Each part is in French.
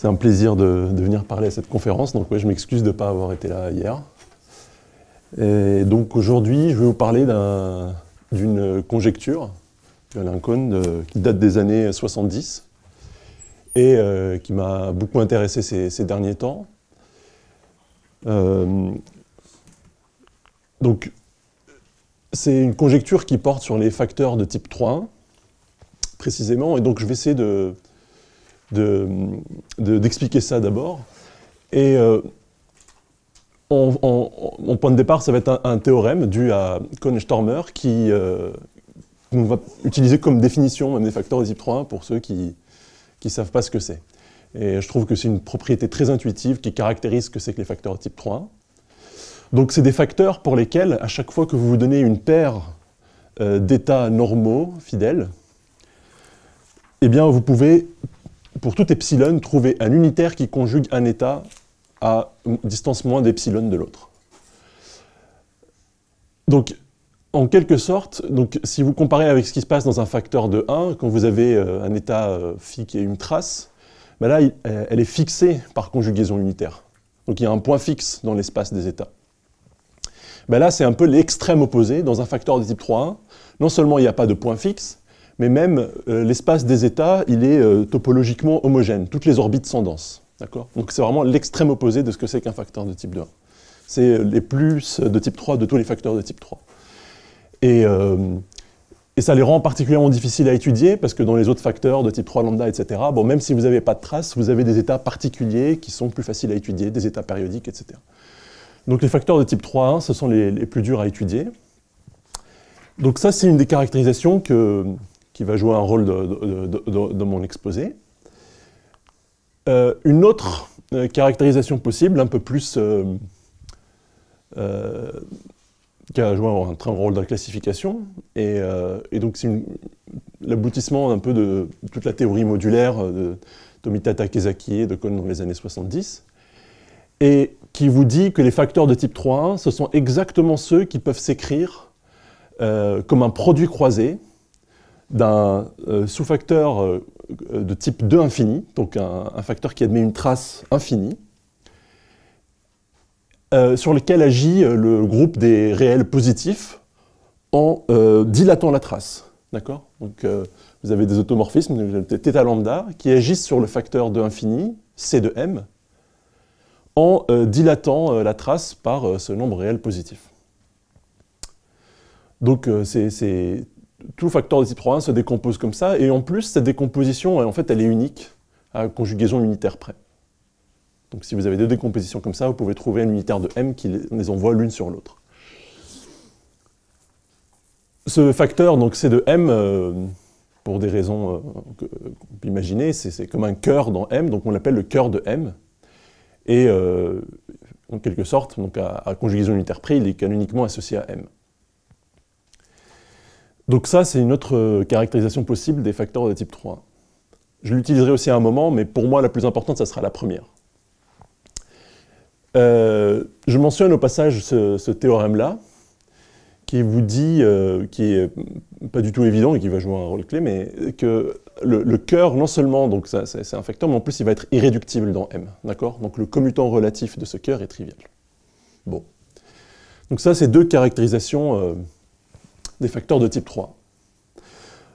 C'est un plaisir de venir parler à cette conférence, donc ouais, je m'excuse de ne pas avoir été là hier. Et donc aujourd'hui, je vais vous parler d'une conjecture d'Alain Kohn qui date des années 70 et qui m'a beaucoup intéressé ces derniers temps. Donc, c'est une conjecture qui porte sur les facteurs de type 3.1, précisément, et donc je vais essayer d'expliquer ça d'abord. Et mon point de départ, ça va être un théorème dû à Kohn et Stormer qu'on va utiliser comme définition même des facteurs de type 3.1 pour ceux qui ne savent pas ce que c'est. Et je trouve que c'est une propriété très intuitive qui caractérise ce que c'est que les facteurs de type 3.1. Donc c'est des facteurs pour lesquels, à chaque fois que vous vous donnez une paire d'états normaux fidèles, eh bien vous pouvez, pour tout epsilon, trouver un unitaire qui conjugue un état à distance moins d'epsilon de l'autre. Donc, en quelque sorte, donc, si vous comparez avec ce qui se passe dans un facteur de 1, quand vous avez un état phi qui est une trace, ben là, elle est fixée par conjugaison unitaire. Donc il y a un point fixe dans l'espace des états. Ben là, c'est un peu l'extrême opposé. Dans un facteur de type 3.1, non seulement il n'y a pas de point fixe, mais même l'espace des états, il est topologiquement homogène. Toutes les orbites sont denses. Donc c'est vraiment l'extrême opposé de ce que c'est qu'un facteur de type 2.1. C'est les plus de type 3 de tous les facteurs de type 3. Et ça les rend particulièrement difficiles à étudier, parce que dans les autres facteurs de type 3 lambda, etc., bon, même si vous n'avez pas de traces, vous avez des états particuliers qui sont plus faciles à étudier, des états périodiques, etc. Donc les facteurs de type 3.1, ce sont les plus durs à étudier. Donc ça, c'est une des caractérisations qui va jouer un rôle dans mon exposé. Une autre caractérisation possible, un peu plus qui a joué un rôle dans la classification, et donc c'est l'aboutissement un peu de toute la théorie modulaire de Tomita Takezaki et de Kohn dans les années 70, et qui vous dit que les facteurs de type 3.1, ce sont exactement ceux qui peuvent s'écrire comme un produit croisé d'un sous-facteur de type 2 infini, donc un facteur qui admet une trace infinie, sur lequel agit le groupe des réels positifs en dilatant la trace. D'accord ? Donc vous avez des automorphismes, θ lambda, qui agissent sur le facteur de infini, C de m, en dilatant la trace par ce nombre réel positif. Donc tout facteur de type 3.1 se décompose comme ça, et en plus, cette décomposition, en fait, elle est unique à conjugaison unitaire près. Donc si vous avez deux décompositions comme ça, vous pouvez trouver un unitaire de m qui les envoie l'une sur l'autre. Ce facteur, donc C de m, pour des raisons qu'on peut imaginer, c'est comme un cœur dans m, donc on l'appelle le cœur de m. Et en quelque sorte, donc à conjugaison unitaire près, il est canoniquement associé à m. Donc ça, c'est une autre caractérisation possible des facteurs de type 3.1. Je l'utiliserai aussi à un moment, mais pour moi, la plus importante, ça sera la première. Je mentionne au passage ce théorème-là, qui vous dit, qui est pas du tout évident et qui va jouer un rôle clé, mais que le cœur, non seulement, donc c'est un facteur, mais en plus il va être irréductible dans M, d'accord ? Donc le commutant relatif de ce cœur est trivial. Bon. Donc ça, c'est deux caractérisations des facteurs de type 3.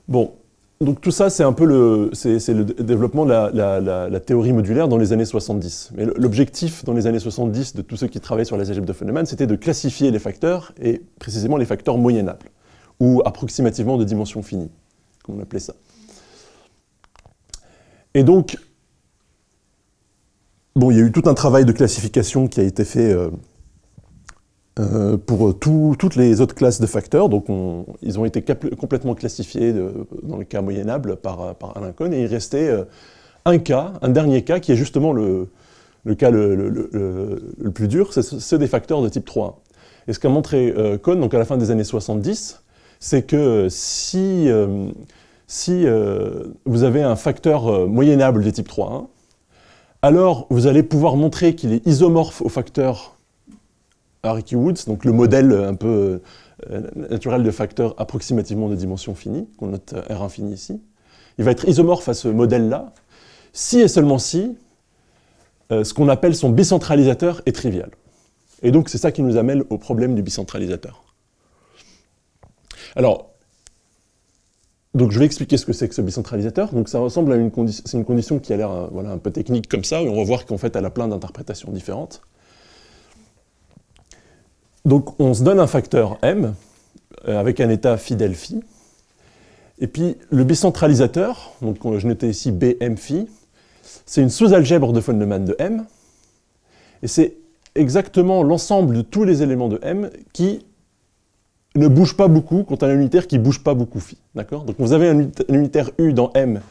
Bon. Donc tout ça, c'est un peu le développement de la théorie modulaire dans les années 70. Mais l'objectif dans les années 70 de tous ceux qui travaillaient sur les algèbres de Feynman, c'était de classifier les facteurs, et précisément les facteurs moyennables, ou approximativement de dimension finie, comme on appelait ça. Et donc, bon, il y a eu tout un travail de classification qui a été fait pour toutes les autres classes de facteurs, donc ils ont été complètement classifiés dans le cas moyennable par Alain Kohn, et il restait un dernier cas, qui est justement le cas le plus dur, c'est ceux des facteurs de type 3.1. Et ce qu'a montré Kohn, donc à la fin des années 70, c'est que si vous avez un facteur moyennable de type 3.1, alors vous allez pouvoir montrer qu'il est isomorphe au facteur Haraki-Woods, donc le modèle un peu naturel de facteur approximativement de dimension finie, qu'on note R infini ici. Il va être isomorphe à ce modèle-là, si et seulement si ce qu'on appelle son bicentralisateur est trivial. Et donc c'est ça qui nous amène au problème du bicentralisateur. Alors, donc je vais expliquer ce que c'est que ce bicentralisateur. Donc ça ressemble à une condition, c'est une condition qui a l'air voilà, un peu technique comme ça, et on va voir qu'en fait elle a plein d'interprétations différentes. Donc on se donne un facteur m, avec un état fidèle phi, et puis le bicentralisateur, donc je notais ici bm phi, c'est une sous-algèbre de von Neumann de m, et c'est exactement l'ensemble de tous les éléments de m qui ne bougent pas beaucoup quand on a un unitaire qui ne bouge pas beaucoup phi. D'accord ? Donc vous avez un unitaire u dans m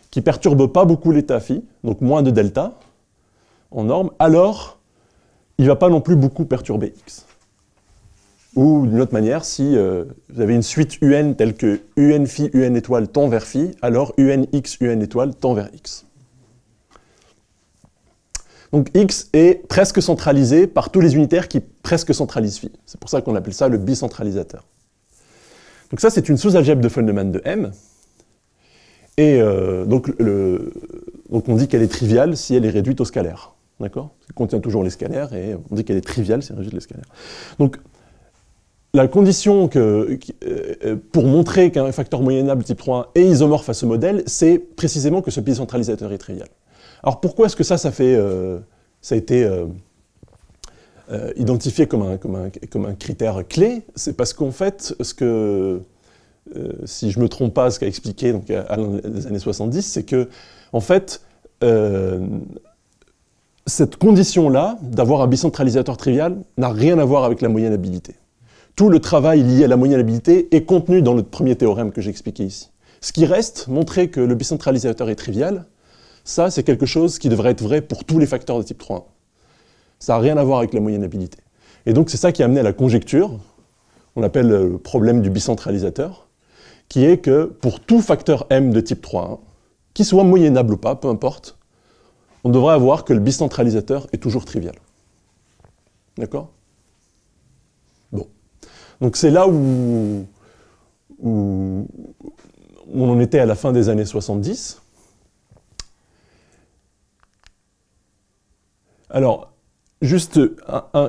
qui ne perturbe pas beaucoup l'état phi, donc moins de delta en norme, alors il ne va pas non plus beaucoup perturber x. Ou d'une autre manière, si vous avez une suite un telle que un phi, un étoile tend vers phi, alors un x, un étoile tend vers x. Donc x est presque centralisé par tous les unitaires qui presque centralisent phi. C'est pour ça qu'on appelle ça le bicentralisateur. Donc ça, c'est une sous-algèbre de von Neumann de m. Et donc on dit qu'elle est triviale si elle est réduite au scalaire. D'accord ? Elle contient toujours les scalaires, et on dit qu'elle est triviale si elle est réduite aux scalaires. Donc, la condition pour montrer qu'un facteur moyennable type 3.1 est isomorphe à ce modèle, c'est précisément que ce bicentralisateur est trivial. Alors pourquoi est-ce que ça a été identifié comme un critère clé? C'est parce qu'en fait, si je ne me trompe pas, ce qu'a expliqué donc, à les années 70, c'est que, en fait, cette condition-là, d'avoir un bicentralisateur trivial, n'a rien à voir avec la moyennabilité. Tout le travail lié à la moyennabilité est contenu dans le premier théorème que j'ai expliqué ici. Ce qui reste, montrer que le bicentralisateur est trivial, ça, c'est quelque chose qui devrait être vrai pour tous les facteurs de type 3.1. Ça n'a rien à voir avec la moyennabilité. Et donc, c'est ça qui a amené à la conjecture, on appelle le problème du bicentralisateur, qui est que pour tout facteur m de type 3.1, qu'il soit moyennable ou pas, peu importe, on devrait avoir que le bicentralisateur est toujours trivial. D'accord ? Bon. Donc c'est là où on en était à la fin des années 70. Alors, juste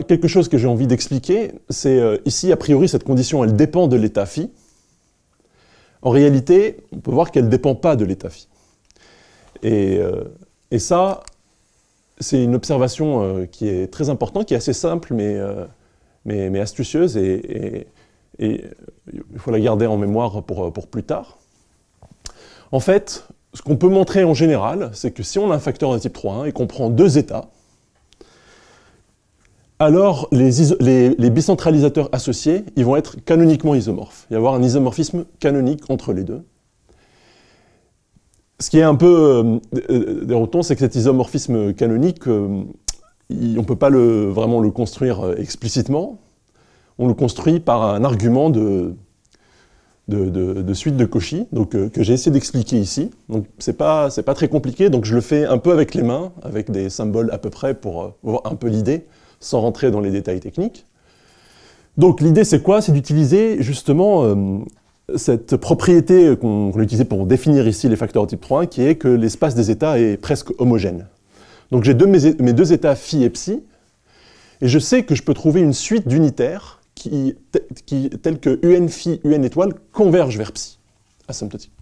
quelque chose que j'ai envie d'expliquer, c'est ici, a priori, cette condition, elle dépend de l'état phi. En réalité, on peut voir qu'elle ne dépend pas de l'état phi. Et ça, c'est une observation qui est très importante, qui est assez simple, mais astucieuse, et il faut la garder en mémoire pour plus tard. En fait, ce qu'on peut montrer en général, c'est que si on a un facteur de type 3.1 et qu'on prend deux états, alors les bicentralisateurs associés, ils vont être canoniquement isomorphes. Il va y avoir un isomorphisme canonique entre les deux. Ce qui est un peu déroutant, c'est que cet isomorphisme canonique, on ne peut pas vraiment le construire explicitement. On le construit par un argument de suite de Cauchy, donc, que j'ai essayé d'expliquer ici. Donc c'est pas très compliqué, donc je le fais un peu avec les mains, avec des symboles à peu près pour voir un peu l'idée, sans rentrer dans les détails techniques. Donc l'idée c'est quoi? C'est d'utiliser justement cette propriété qu'on utilise pour définir ici les facteurs de type 3.1, qui est que l'espace des états est presque homogène. Donc j'ai mes deux états phi et psi, et je sais que je peux trouver une suite d'unitaires tels que un phi, un étoile, convergent vers psi, asymptotique.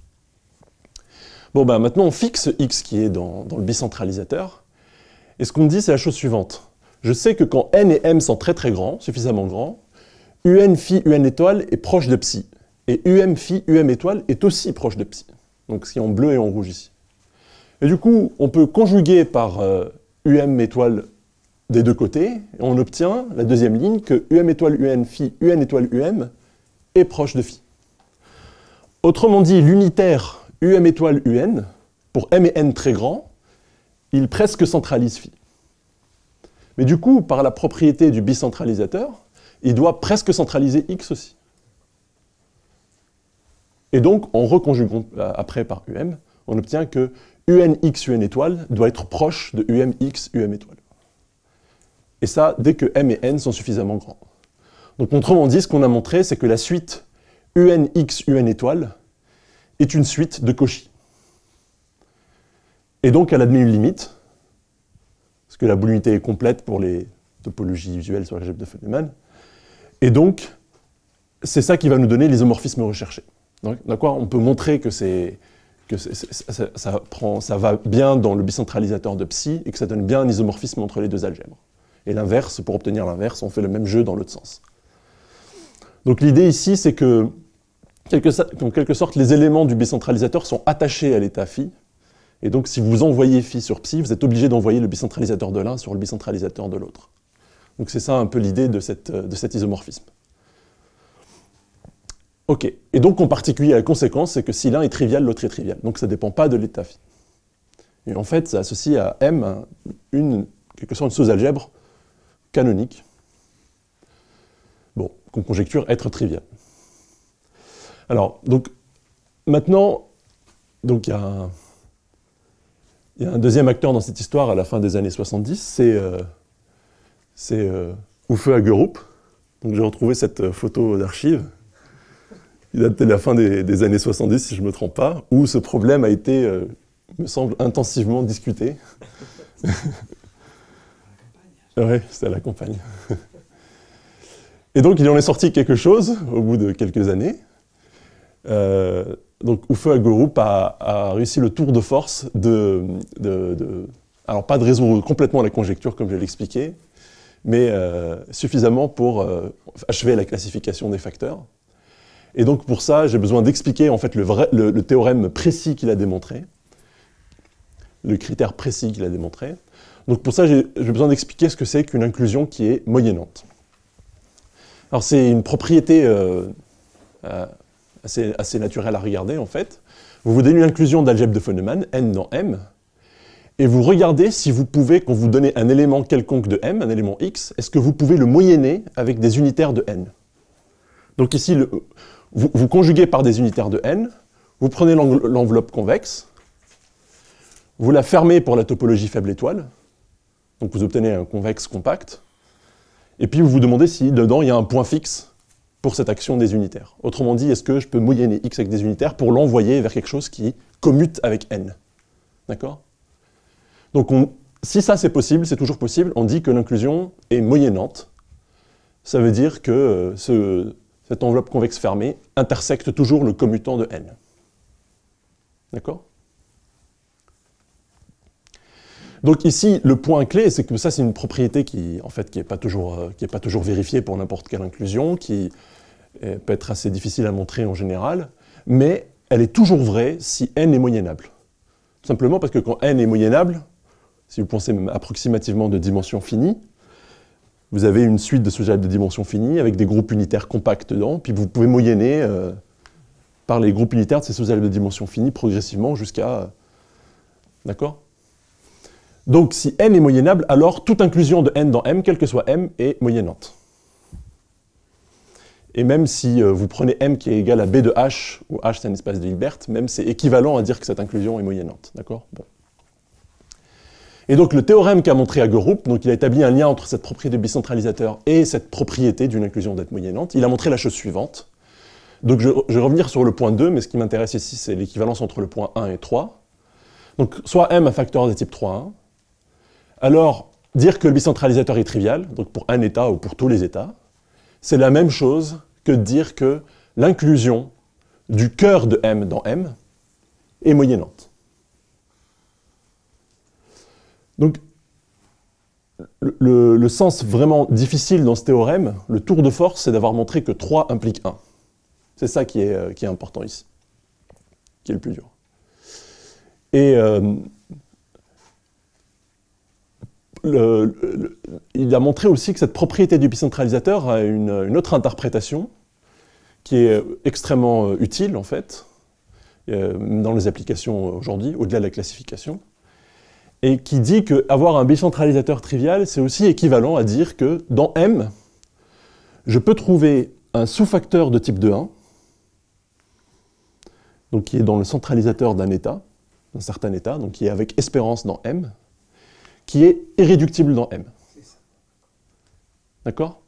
Bon, ben maintenant on fixe x qui est dans le bicentralisateur, et ce qu'on dit c'est la chose suivante. Je sais que quand n et m sont très très grands, suffisamment grands, un phi, un étoile est proche de psi, et um phi, étoile est aussi proche de psi, donc ce qui est en bleu et en rouge ici. Et du coup, on peut conjuguer par étoile des deux côtés, et on obtient la deuxième ligne que étoile phi, étoile est proche de phi. Autrement dit, l'unitaire étoile pour m et n très grands, il presque centralise phi. Mais du coup, par la propriété du bicentralisateur, il doit presque centraliser x aussi. Et donc, en reconjuguant après par on obtient que unx, étoile doit être proche de umx, étoile. Et ça, dès que m et n sont suffisamment grands. Donc, autrement dit, ce qu'on a montré, c'est que la suite unx, étoile est une suite de Cauchy. Et donc, elle admet une limite. puisque la boule unité est complète pour les topologies usuelles sur l'algèbre de Feynman. Et donc, c'est ça qui va nous donner l'isomorphisme recherché. D'accord ? On peut montrer que, ça va bien dans le bicentralisateur de Psi et que ça donne bien un isomorphisme entre les deux algèbres. Et l'inverse, pour obtenir l'inverse, on fait le même jeu dans l'autre sens. Donc l'idée ici, c'est que, en quelque sorte, les éléments du bicentralisateur sont attachés à l'état phi. Et donc, si vous envoyez phi sur psi, vous êtes obligé d'envoyer le bicentralisateur de l'un sur le bicentralisateur de l'autre. Donc c'est ça un peu l'idée de cet isomorphisme. Ok. Et donc, en particulier, la conséquence, c'est que si l'un est trivial, l'autre est trivial. Donc ça ne dépend pas de l'état phi. Et en fait, ça associe à M quelque sorte une sous-algèbre canonique, bon, qu'on conjecture être trivial. Alors, donc, maintenant, donc il y a un deuxième acteur dans cette histoire à la fin des années 70, c'est Uffe Hagerup. Donc j'ai retrouvé cette photo d'archive, qui date de la fin des années 70, si je ne me trompe pas, où ce problème a été, me semble, intensivement discuté. Oui, c'était à la campagne. Et donc, il en est sorti quelque chose au bout de quelques années. Donc, Uffe Hagerup a réussi le tour de force alors, pas de résoudre complètement la conjecture, comme je l'ai expliqué, mais suffisamment pour achever la classification des facteurs. Et donc, pour ça, j'ai besoin d'expliquer en fait le théorème précis qu'il a démontré, le critère précis qu'il a démontré. Donc pour ça, j'ai besoin d'expliquer ce que c'est qu'une inclusion qui est moyennante. Alors c'est une propriété assez naturelle à regarder en fait. Vous vous donnez une inclusion d'algèbre de Feynman, n dans M, et vous regardez si vous pouvez, quand vous donnez un élément quelconque de M, un élément x, est-ce que vous pouvez le moyenner avec des unitaires de n. Donc ici, vous conjuguez par des unitaires de n, vous prenez l'enveloppe convexe, vous la fermez pour la topologie faible étoile, donc vous obtenez un convexe compact, et puis vous vous demandez si dedans il y a un point fixe pour cette action des unitaires. Autrement dit, est-ce que je peux moyenner x avec des unitaires pour l'envoyer vers quelque chose qui commute avec n? D'accord? Donc si ça c'est possible, c'est toujours possible, on dit que l'inclusion est moyennante. Ça veut dire que cette enveloppe convexe fermée intersecte toujours le commutant de n. D'accord? Donc ici, le point clé, c'est que ça, c'est une propriété qui n'est pas toujours vérifiée pour n'importe quelle inclusion, qui peut être assez difficile à montrer en général, mais elle est toujours vraie si n est moyennable. Tout simplement parce que quand n est moyennable, si vous pensez même approximativement de dimension finie, vous avez une suite de sous-algèbres de dimension finie avec des groupes unitaires compacts dedans, puis vous pouvez moyenner par les groupes unitaires de ces sous-algèbres de dimension finie progressivement jusqu'à... D'accord ? Donc, si n est moyennable, alors toute inclusion de n dans M, quel que soit M, est moyennante. Et même si vous prenez M qui est égal à B de H, où H c'est un espace de Hilbert, même c'est équivalent à dire que cette inclusion est moyennante. D'accord ? Bon. Et donc le théorème qu'a montré Hagerup, donc il a établi un lien entre cette propriété de bicentralisateur et cette propriété d'une inclusion d'être moyennante. Il a montré la chose suivante. Donc je vais revenir sur le point 2, mais ce qui m'intéresse ici, c'est l'équivalence entre le point 1 et 3. Donc soit M un facteur de type 3,1, alors dire que le bicentralisateur est trivial, donc pour un état ou pour tous les états, c'est la même chose que de dire que l'inclusion du cœur de M dans M est moyennante. Donc, le sens vraiment difficile dans ce théorème, le tour de force, c'est d'avoir montré que 3 implique 1. C'est ça qui est important ici, qui est le plus dur. Et il a montré aussi que cette propriété du bicentralisateur a une autre interprétation qui est extrêmement utile, en fait, dans les applications aujourd'hui, au-delà de la classification, et qui dit qu'avoir un bicentralisateur trivial, c'est aussi équivalent à dire que dans M, je peux trouver un sous-facteur de type 2,1, donc qui est dans le centralisateur d'un état, d'un certain état, donc qui est avec espérance dans M, qui est irréductible dans M. D'accord ?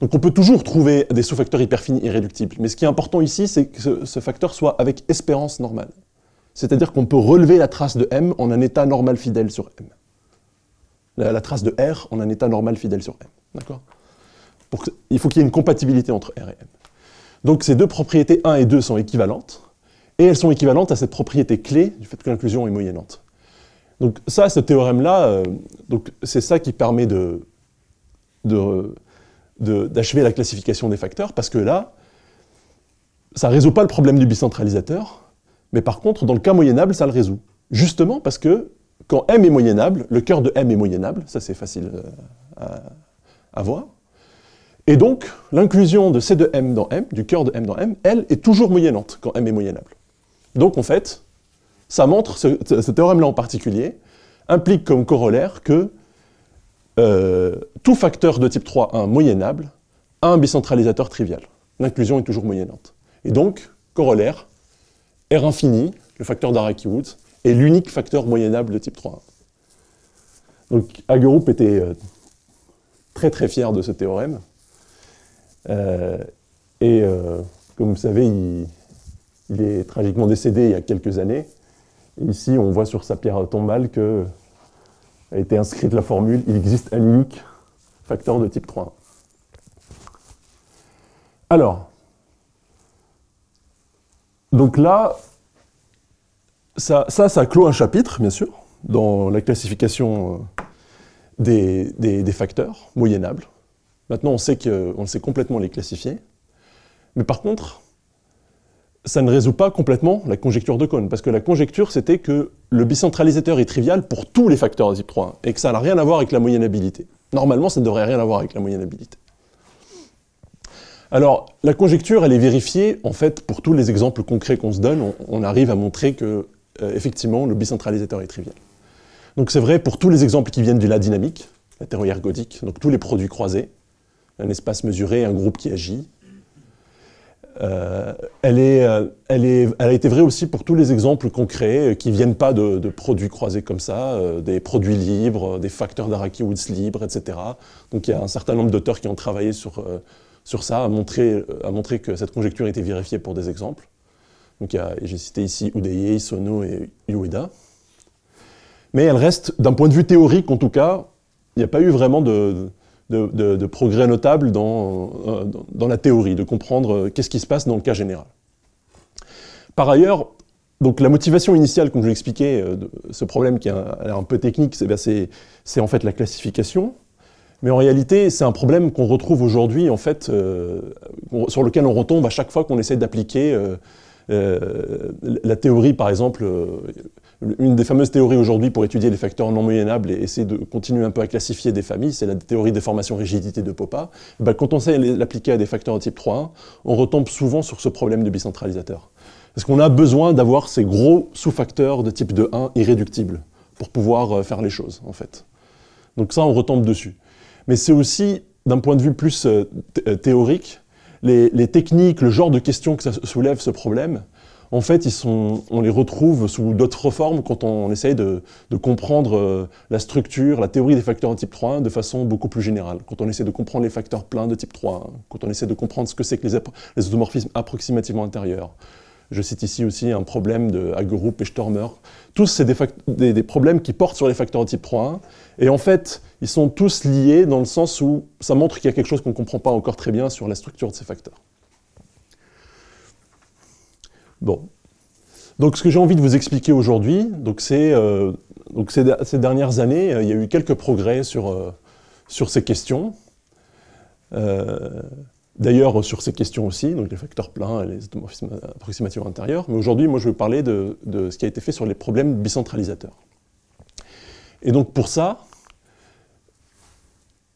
Donc on peut toujours trouver des sous-facteurs hyperfinis irréductibles, mais ce qui est important ici, c'est que ce facteur soit avec espérance normale. C'est-à-dire qu'on peut relever la trace de M en un état normal fidèle sur M. la trace de R en un état normal fidèle sur M. D'accord ? Il faut qu'il y ait une compatibilité entre R et M. Donc ces deux propriétés 1 et 2 sont équivalentes, et elles sont équivalentes à cette propriété clé du fait que l'inclusion est moyennante. Donc ça, ce théorème-là, c'est ça qui permet d'achever la classification des facteurs, parce que là, ça ne résout pas le problème du bicentralisateur, mais par contre, dans le cas moyennable, ça le résout. Justement parce que quand M est moyennable, le cœur de M est moyennable, ça c'est facile à voir, et donc l'inclusion de C de M dans M, du cœur de M dans M, elle est toujours moyennante quand M est moyennable. Donc en fait, ça montre, ce théorème-là en particulier, implique comme corollaire que tout facteur de type 3 1 moyennable a un bicentralisateur trivial. L'inclusion est toujours moyennante. Et donc, corollaire, R infini, le facteur d'Araki-Woods, est l'unique facteur moyennable de type 3 1. Donc Hagerup était très très fier de ce théorème. Comme vous savez, il est tragiquement décédé il y a quelques années. Et ici, on voit sur sa pierre tombale que a été inscrite la formule « Il existe un unique facteur de type 3 1 ». Alors, donc là, ça clôt un chapitre, bien sûr, dans la classification des facteurs moyennables. Maintenant, on sait complètement les classifier. Mais par contre, ça ne résout pas complètement la conjecture de Kohn, parce que la conjecture, c'était que le bicentralisateur est trivial pour tous les facteurs de type 3.1, et que ça n'a rien à voir avec la moyennabilité. Normalement, ça ne devrait rien avoir avec la moyennabilité. Alors, la conjecture, elle est vérifiée, en fait, pour tous les exemples concrets qu'on se donne, on arrive à montrer que, effectivement, le bicentralisateur est trivial. Donc c'est vrai pour tous les exemples qui viennent de la dynamique, la théorie ergodique, donc tous les produits croisés, un espace mesuré, un groupe qui agit. Elle a été vraie aussi pour tous les exemples concrets qui ne viennent pas de produits croisés comme ça, des produits libres, des facteurs d'Araki-Woods libres, etc. Donc il y a un certain nombre d'auteurs qui ont travaillé sur ça, à montrer que cette conjecture était vérifiée pour des exemples. Donc j'ai cité ici Udeye, Sono et Ueda. Mais elle reste, d'un point de vue théorique en tout cas, il n'y a pas eu vraiment de progrès notables dans la théorie, de comprendre qu'est-ce qui se passe dans le cas général. Par ailleurs, donc la motivation initiale, comme je l'ai expliqué, de ce problème qui a l'air un peu technique, c'est en fait la classification. Mais en réalité, c'est un problème qu'on retrouve aujourd'hui, en fait, sur lequel on retombe à chaque fois qu'on essaie d'appliquer la théorie, par exemple, une des fameuses théories aujourd'hui pour étudier les facteurs non moyennables et essayer de continuer un peu à classifier des familles, c'est la théorie des formations rigidité de Poppa. Ben, quand on sait l'appliquer à des facteurs de type 3.1, on retombe souvent sur ce problème de bicentralisateur. Parce qu'on a besoin d'avoir ces gros sous-facteurs de type 2.1 irréductibles pour pouvoir faire les choses, en fait. Donc ça, on retombe dessus. Mais c'est aussi, d'un point de vue plus théorique, les techniques, le genre de questions que ça soulève, ce problème, en fait, on les retrouve sous d'autres formes quand on essaye de comprendre la structure, la théorie des facteurs de type 3.1 de façon beaucoup plus générale. Quand on essaie de comprendre les facteurs pleins de type 3.1, quand on essaie de comprendre ce que c'est que les automorphismes approximativement intérieurs. Je cite ici aussi un problème de Hagerup et Stormer. Tous, c'est des problèmes qui portent sur les facteurs de type 3.1. Et en fait, ils sont tous liés dans le sens où ça montre qu'il y a quelque chose qu'on ne comprend pas encore très bien sur la structure de ces facteurs. Bon. Donc ce que j'ai envie de vous expliquer aujourd'hui, c'est ces dernières années, il y a eu quelques progrès sur ces questions. D'ailleurs, sur ces questions aussi, donc les facteurs pleins et les automorphismes approximativement intérieurs. Mais aujourd'hui, moi, je vais parler de ce qui a été fait sur les problèmes bicentralisateurs. Et donc, pour ça,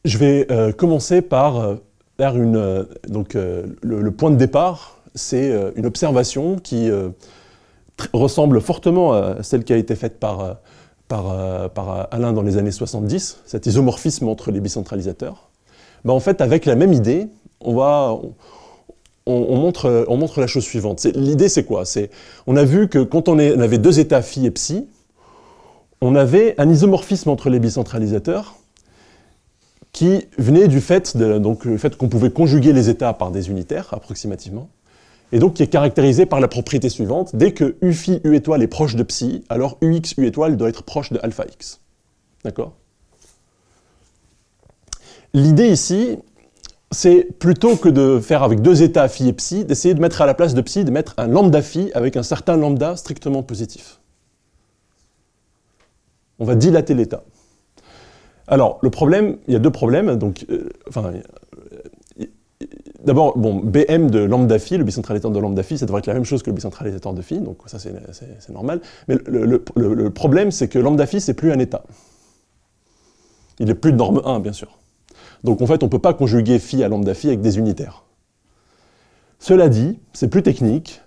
je vais commencer par faire le point de départ, c'est une observation qui ressemble fortement à celle qui a été faite par Alain dans les années 70, cet isomorphisme entre les bicentralisateurs. Ben, en fait, avec la même idée, on montre la chose suivante. L'idée, c'est quoi? On a vu que quand on avait deux états phi et psi, on avait un isomorphisme entre les bicentralisateurs qui venait du fait, le fait qu'on pouvait conjuguer les états par des unitaires, approximativement, et donc qui est caractérisé par la propriété suivante. Dès que u phi u étoile est proche de psi, alors ux u étoile doit être proche de alpha x. D'accord? l'idée ici, c'est plutôt que de faire avec deux états phi et psi, d'essayer de mettre à la place de psi, de mettre un lambda phi avec un certain lambda strictement positif. On va dilater l'état. Alors, le problème, il y a deux problèmes. Donc, d'abord, bon, Bm de lambda phi, le bicentralisateur de lambda phi, ça devrait être la même chose que le bicentralisateur de phi, donc ça c'est normal. Mais le problème, c'est que lambda phi, c'est plus un état. Il n'est plus de norme 1, bien sûr. Donc en fait, on ne peut pas conjuguer phi à lambda phi avec des unitaires. Cela dit, c'est plus technique,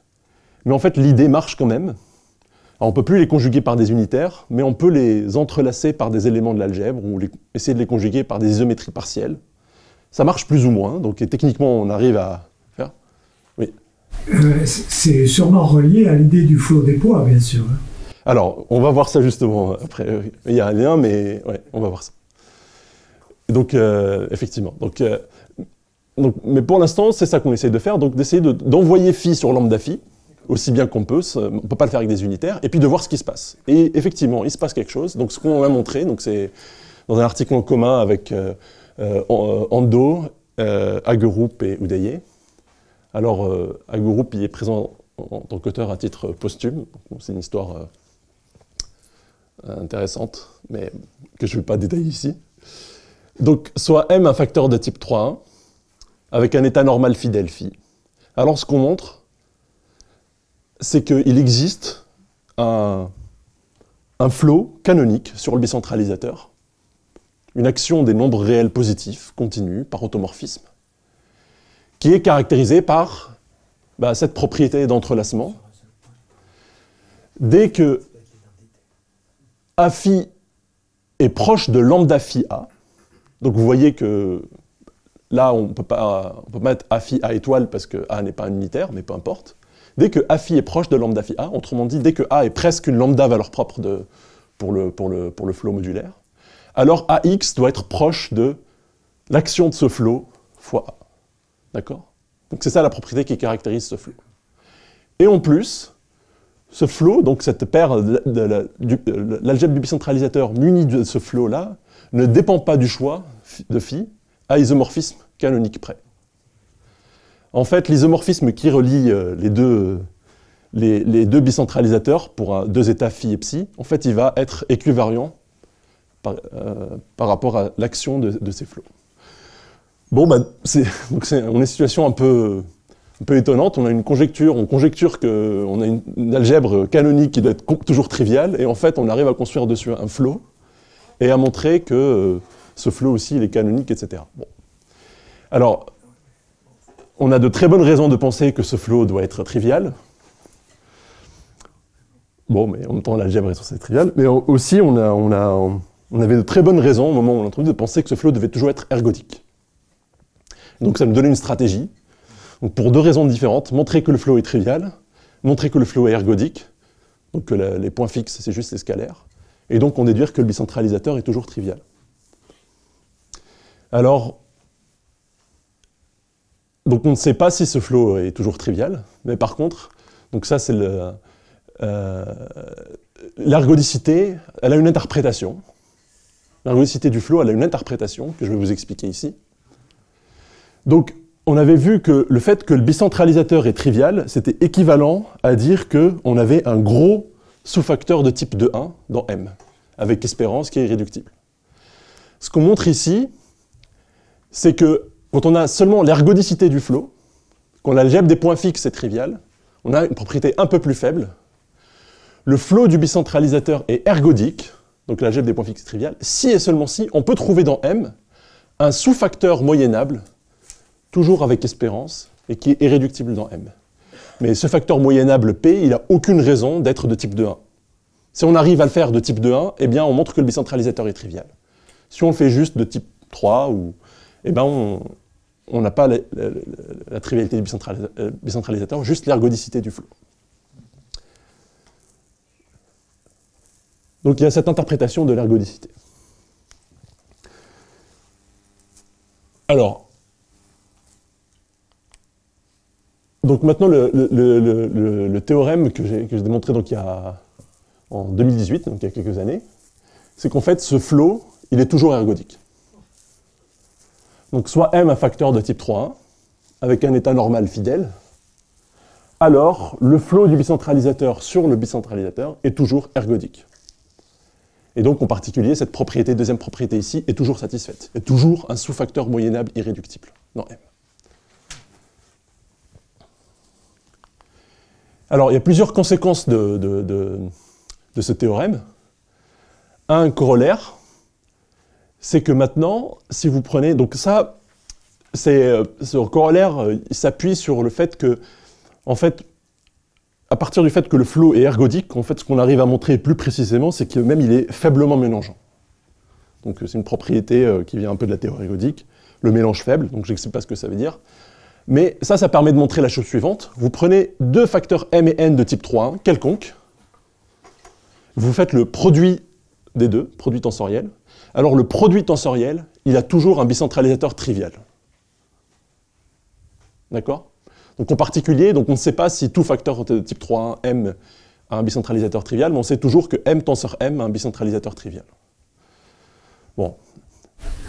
mais en fait l'idée marche quand même. Alors, on ne peut plus les conjuguer par des unitaires, mais on peut les entrelacer par des éléments de l'algèbre, ou essayer de les conjuguer par des isométries partielles. Ça marche plus ou moins, donc techniquement on arrive à faire. Oui. C'est sûrement relié à l'idée du flot des poids, bien sûr. Alors, on va voir ça justement après. Il y a un lien, mais ouais, on va voir ça. Donc, effectivement. Mais pour l'instant, c'est ça qu'on essaie de faire, donc d'essayer d'envoyer phi sur lambda phi, aussi bien qu'on peut. On ne peut pas le faire avec des unitaires, et puis de voir ce qui se passe. Et effectivement, il se passe quelque chose. Donc, ce qu'on a montré, c'est dans un article en commun avec Ando, Hagerup et Udaye. Alors, Hagerup, il est présent en tant qu'auteur à titre posthume. C'est une histoire intéressante, mais que je ne vais pas détailler ici. Donc, soit M un facteur de type 3,1, avec un état normal fidèle phi. Alors, ce qu'on montre, c'est qu'il existe un flot canonique sur le bicentralisateur, une action des nombres réels positifs, continue, par automorphisme, qui est caractérisée par cette propriété d'entrelacement. Dès que A phi est proche de lambda phi A, donc vous voyez que là, on ne peut pas mettre A phi A étoile parce que A n'est pas un unitaire, mais peu importe. Dès que A phi est proche de lambda phi A, autrement dit, dès que A est presque une lambda valeur propre pour le flot modulaire, alors AX doit être proche de l'action de ce flot fois A. D'accord? Donc c'est ça la propriété qui caractérise ce flot. Et en plus, ce flot, donc cette paire de l'algèbre du bicentralisateur munie de ce flot-là, ne dépend pas du choix de phi à isomorphisme canonique près. En fait, l'isomorphisme qui relie les deux bicentralisateurs pour deux états phi et psi, en fait, il va être équivariant par rapport à l'action de ces flots. Bon, on est dans une situation un peu étonnante. On a une conjecture, on conjecture qu'on a une algèbre canonique qui doit être toujours triviale, et en fait, on arrive à construire dessus un flot, et à montrer que ce flot aussi, il est canonique, etc. Bon. Alors, on a de très bonnes raisons de penser que ce flot doit être trivial. Bon, mais en même temps, l'algèbre est censée être triviale. Mais aussi, on avait de très bonnes raisons, au moment où on l'a introduit, de penser que ce flot devait toujours être ergodique. Donc ça nous donnait une stratégie. Donc, pour deux raisons différentes, montrer que le flot est trivial, montrer que le flot est ergodique, donc que les points fixes, c'est juste les scalaires, et donc on déduire que le bicentralisateur est toujours trivial. Alors, donc on ne sait pas si ce flot est toujours trivial, mais par contre, donc ça c'est l'ergodicité, elle a une interprétation. L'ergodicité du flot, elle a une interprétation que je vais vous expliquer ici. Donc, on avait vu que le fait que le bicentralisateur est trivial, c'était équivalent à dire qu'on avait un gros sous-facteur de type 2,1 dans M, avec espérance qui est irréductible. Ce qu'on montre ici, c'est que quand on a seulement l'ergodicité du flot, quand l'algèbre des points fixes est triviale, on a une propriété un peu plus faible. Le flot du bicentralisateur est ergodique, donc l'algèbre des points fixes est triviale. Si et seulement si, on peut trouver dans M un sous-facteur moyennable, toujours avec espérance, et qui est irréductible dans M. Mais ce facteur moyennable P, il n'a aucune raison d'être de type 2,1. Si on arrive à le faire de type 2,1, eh bien on montre que le bicentralisateur est trivial. Si on le fait juste de type 3, eh ben on n'a pas la trivialité du bicentralisateur, juste l'ergodicité du flot. Donc il y a cette interprétation de l'ergodicité. Alors, donc maintenant le théorème que j'ai démontré donc, en 2018, donc il y a quelques années, c'est qu'en fait ce flot, il est toujours ergodique. donc soit M un facteur de type 3,1, avec un état normal fidèle, alors le flot du bicentralisateur sur le bicentralisateur est toujours ergodique. Et donc, en particulier, cette propriété, deuxième propriété ici, est toujours satisfaite. Il y a toujours un sous-facteur moyennable irréductible dans M. Alors, il y a plusieurs conséquences de ce théorème. Un corollaire, c'est que maintenant, si vous prenez... Donc ça, ce corollaire, il s'appuie sur le fait que, en fait, à partir du fait que le flot est ergodique, en fait, ce qu'on arrive à montrer plus précisément, c'est que même il est faiblement mélangeant. Donc c'est une propriété qui vient un peu de la théorie ergodique, le mélange faible, donc je ne sais pas ce que ça veut dire. Mais ça permet de montrer la chose suivante. Vous prenez deux facteurs M et N de type 3,1, quelconques, vous faites le produit des deux, produit tensoriel. Alors le produit tensoriel, il a toujours un bicentralisateur trivial. D'accord ? Donc en particulier, donc on ne sait pas si tout facteur de type 3,1 M a un bicentralisateur trivial, mais on sait toujours que M tenseur M a un bicentralisateur trivial. Bon.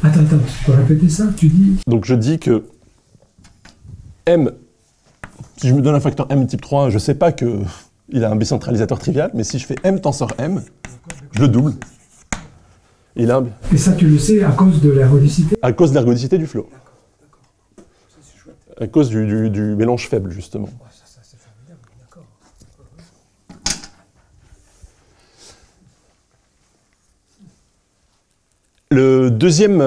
Attends, tu peux répéter ça? Tu dis... Donc je dis que M, si je me donne un facteur M de type 3,1, je ne sais pas qu'il a un bicentralisateur trivial, mais si je fais M tenseur M, je le double. Il a un... Et ça, tu le sais à cause de l'ergodicité? À cause de l'ergodicité du flot. À cause du mélange faible, justement. Ça, c'est formidable, d'accord. Le deuxième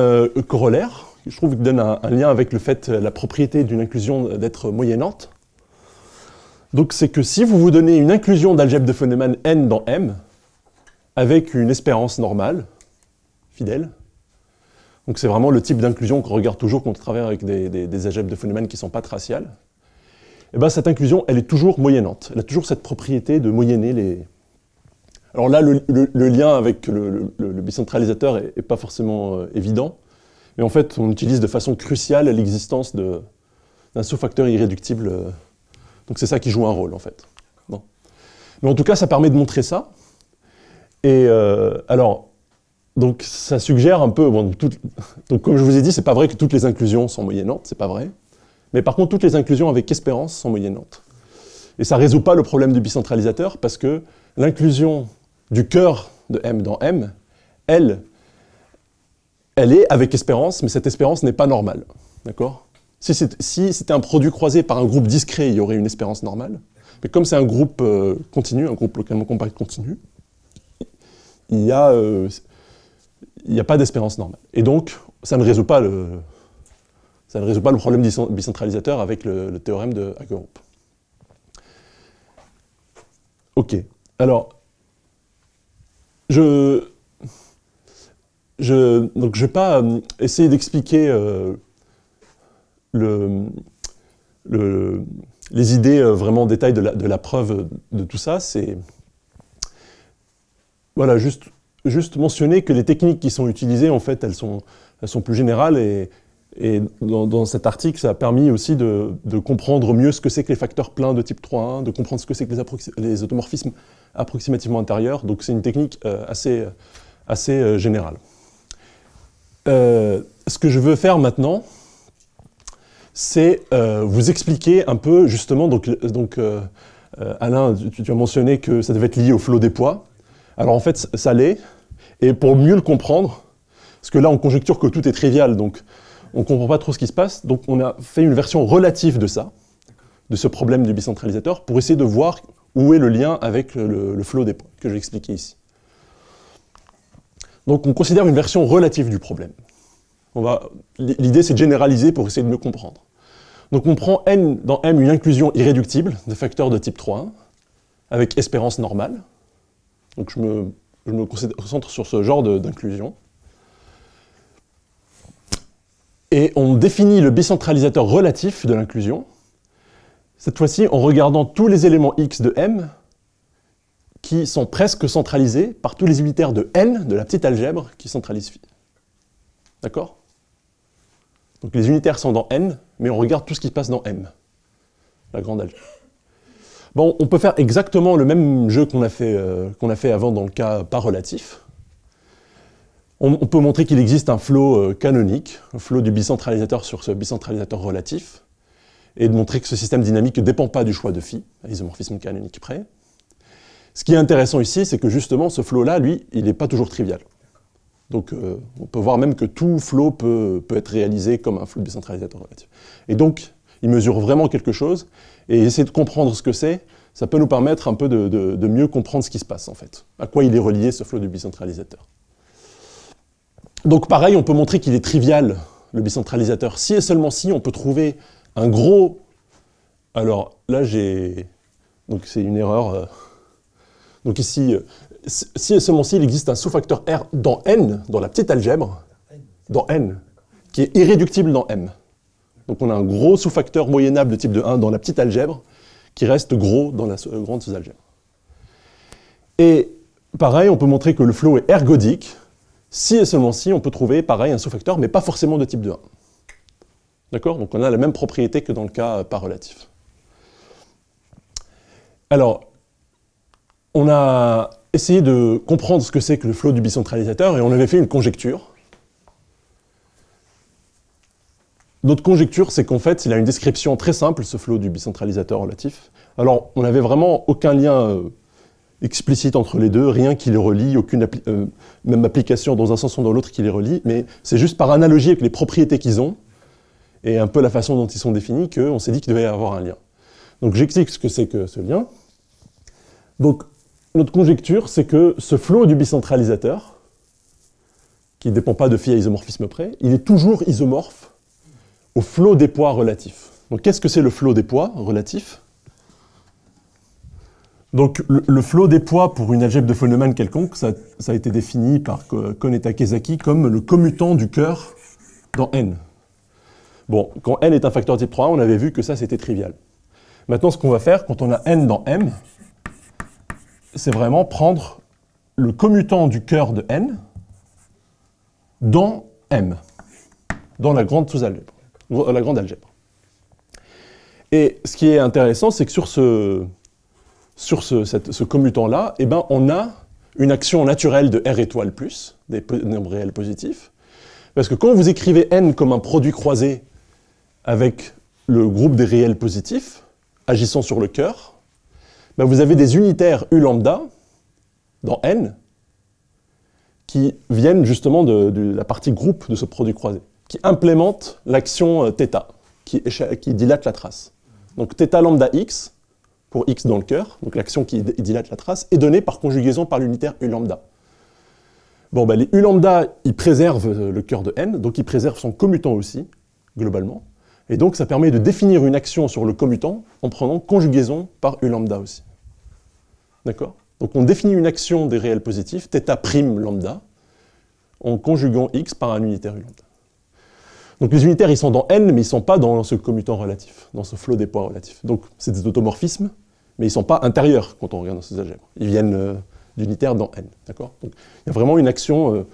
corollaire, je trouve qu'il donne un lien avec le fait, la propriété d'une inclusion d'être moyennante. Donc c'est que si vous donnez une inclusion d'algèbre de Feynman N dans M, avec une espérance normale, fidèle, donc c'est vraiment le type d'inclusion qu'on regarde toujours quand on travaille avec des algèbres de Feynman qui ne sont pas traciales. Et bien cette inclusion, elle est toujours moyennante. Elle a toujours cette propriété de moyenner les... Alors là, le lien avec le bicentralisateur n'est pas forcément évident, mais en fait, on utilise de façon cruciale l'existence d'un sous-facteur irréductible. Donc c'est ça qui joue un rôle, en fait. Bon. Mais en tout cas, ça permet de montrer ça. Et alors... Donc ça suggère un peu, bon, donc comme je vous ai dit, c'est pas vrai que toutes les inclusions sont moyennantes, c'est pas vrai. Mais par contre, toutes les inclusions avec espérance sont moyennantes. Et ça résout pas le problème du bicentralisateur parce que l'inclusion du cœur de M dans M, elle est avec espérance, mais cette espérance n'est pas normale. D'accord ? Si c'était un produit croisé par un groupe discret, il y aurait une espérance normale. Mais comme c'est un groupe continu, un groupe localement compact continu, il n'y a pas d'espérance normale. Et donc, ça ne résout pas le problème du bicentralisateur avec le théorème de Hagerup. Ok. Alors, je ne vais pas essayer d'expliquer les idées vraiment en détail de la preuve de tout ça. C'est voilà, juste mentionner que les techniques qui sont utilisées, en fait, elles sont plus générales et dans cet article, ça a permis aussi de comprendre mieux ce que c'est que les facteurs pleins de type 3,1, de comprendre ce que c'est que les automorphismes approximativement intérieurs. Donc c'est une technique assez générale. Ce que je veux faire maintenant, c'est vous expliquer un peu, justement, donc Alain, tu as mentionné que ça devait être lié au flot des poids. Alors en fait, ça l'est, et pour mieux le comprendre, parce que là on conjecture que tout est trivial, donc on ne comprend pas trop ce qui se passe, donc on a fait une version relative de ça, de ce problème du bicentralisateur, pour essayer de voir où est le lien avec le flot des poids, que j'ai expliqué ici. Donc on considère une version relative du problème. L'idée c'est de généraliser pour essayer de mieux comprendre. Donc on prend dans M une inclusion irréductible de facteurs de type 3,1, avec espérance normale. Donc je me concentre sur ce genre d'inclusion. Et on définit le bicentralisateur relatif de l'inclusion, cette fois-ci en regardant tous les éléments X de M qui sont presque centralisés par tous les unitaires de N, de la petite algèbre, qui centralisent phi. D'accord ? Donc les unitaires sont dans N, mais on regarde tout ce qui se passe dans M, la grande algèbre. Bon, on peut faire exactement le même jeu qu'on a fait avant dans le cas pas relatif. On peut montrer qu'il existe un flot canonique, un flot du bicentralisateur sur ce bicentralisateur relatif, et de montrer que ce système dynamique ne dépend pas du choix de phi, à isomorphisme canonique près. Ce qui est intéressant ici, c'est que justement, ce flot-là, lui, il n'est pas toujours trivial. Donc, on peut voir même que tout flot peut être réalisé comme un flot bicentralisateur relatif. Et donc, il mesure vraiment quelque chose, et essayer de comprendre ce que c'est, ça peut nous permettre un peu de mieux comprendre ce qui se passe, en fait. À quoi il est relié, ce flot du bicentralisateur. Donc pareil, on peut montrer qu'il est trivial, le bicentralisateur. Si et seulement si, on peut trouver un gros... Alors là, donc c'est une erreur. Donc ici, si et seulement si, il existe un sous-facteur R dans N, dans la petite algèbre, dans N, qui est irréductible dans M. Donc on a un gros sous-facteur moyennable de type de 1 dans la petite algèbre, qui reste gros dans la grande sous-algèbre. Et pareil, on peut montrer que le flot est ergodique. Si et seulement si, on peut trouver, pareil, un sous-facteur, mais pas forcément de type de 1. D'accord? Donc on a la même propriété que dans le cas pas relatif. Alors, on a essayé de comprendre ce que c'est que le flot du bicentralisateur, et on avait fait une conjecture. Notre conjecture, c'est qu'en fait, il a une description très simple, ce flot du bicentralisateur relatif. Alors, on n'avait vraiment aucun lien explicite entre les deux, rien qui les relie, aucune même application dans un sens ou dans l'autre qui les relie, mais c'est juste par analogie avec les propriétés qu'ils ont, et un peu la façon dont ils sont définis, qu'on s'est dit qu'il devait y avoir un lien. Donc j'explique ce que c'est que ce lien. Donc notre conjecture, c'est que ce flot du bicentralisateur, qui ne dépend pas de phi à isomorphisme près, il est toujours isomorphe au flot des poids relatif. Donc qu'est-ce que c'est le flot des poids relatif? Donc le flot des poids pour une algèbre de von Neumann quelconque, ça a été défini par Kohn et Takezaki comme le commutant du cœur dans N. Bon, quand N est un facteur type 3, on avait vu que ça c'était trivial. Maintenant, ce qu'on va faire, quand on a N dans M, c'est vraiment prendre le commutant du cœur de N dans M, dans la grande sous-algèbre, la grande algèbre. Et ce qui est intéressant, c'est que sur ce commutant-là, eh ben, on a une action naturelle de R étoile plus, des nombres réels positifs, parce que quand vous écrivez N comme un produit croisé avec le groupe des réels positifs, agissant sur le cœur, ben vous avez des unitaires U lambda dans N qui viennent justement de la partie groupe de ce produit croisé, qui implémentent l'action θ, qui dilate la trace. Donc θ lambda x, pour x dans le cœur, donc l'action qui dilate la trace, est donnée par conjugaison par l'unitaire U lambda. Bon, ben les U lambda, ils préservent le cœur de N, donc ils préservent son commutant aussi, globalement. Et donc ça permet de définir une action sur le commutant en prenant conjugaison par U lambda aussi. D'accord? Donc on définit une action des réels positifs, θ' lambda, en conjuguant x par un unitaire U lambda. Donc les unitaires, ils sont dans N, mais ils ne sont pas dans ce commutant relatif, dans ce flot des poids relatifs. Donc c'est des automorphismes, mais ils ne sont pas intérieurs quand on regarde dans ces algèbres. Ils viennent d'unitaires dans N. D'accord? Donc il y a vraiment une action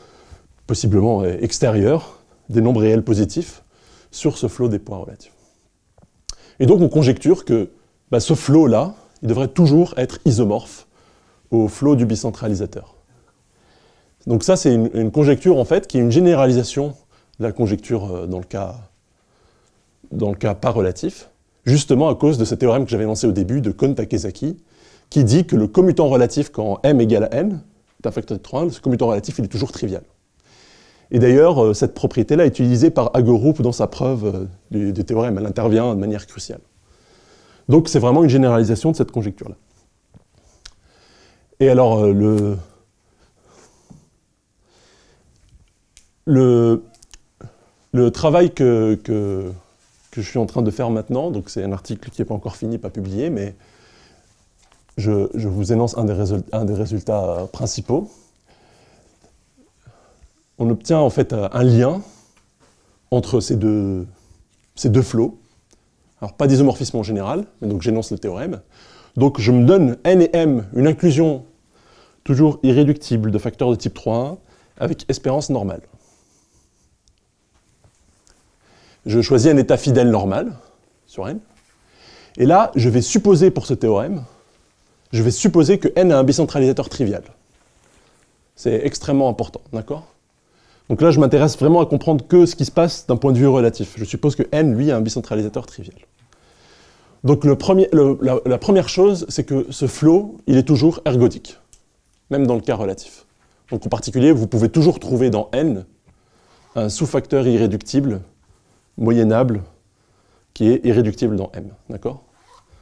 possiblement extérieure des nombres réels positifs sur ce flot des poids relatifs. Et donc on conjecture que ce flot-là, il devrait toujours être isomorphe au flot du bicentralisateur. Donc ça, c'est une conjecture en fait qui est une généralisation de la conjecture dans le cas pas relatif, justement à cause de ce théorème que j'avais lancé au début de Kohn-Takezaki, qui dit que le commutant relatif quand m égale à n, est un facteur de 3, ce commutant relatif il est toujours trivial. Et d'ailleurs, cette propriété-là est utilisée par Hagerup dans sa preuve du théorème, elle intervient de manière cruciale. Donc c'est vraiment une généralisation de cette conjecture-là. Et alors, le travail que je suis en train de faire maintenant, donc c'est un article qui n'est pas encore fini, pas publié, mais je vous énonce un des résultats principaux. On obtient en fait un lien entre ces deux flots. Alors pas d'isomorphisme en général, mais donc j'énonce le théorème. Donc je me donne N et M une inclusion toujours irréductible de facteurs de type 3,1 avec espérance normale. Je choisis un état fidèle normal sur N. Et là, je vais supposer pour ce théorème, je vais supposer que N a un bicentralisateur trivial. C'est extrêmement important, d'accord? Donc là, je m'intéresse vraiment à comprendre que ce qui se passe d'un point de vue relatif. Je suppose que n, lui, a un bicentralisateur trivial. Donc la première chose, c'est que ce flow, il est toujours ergodique, même dans le cas relatif. Donc en particulier, vous pouvez toujours trouver dans n un sous-facteur irréductible, moyennable, qui est irréductible dans M. D'accord ?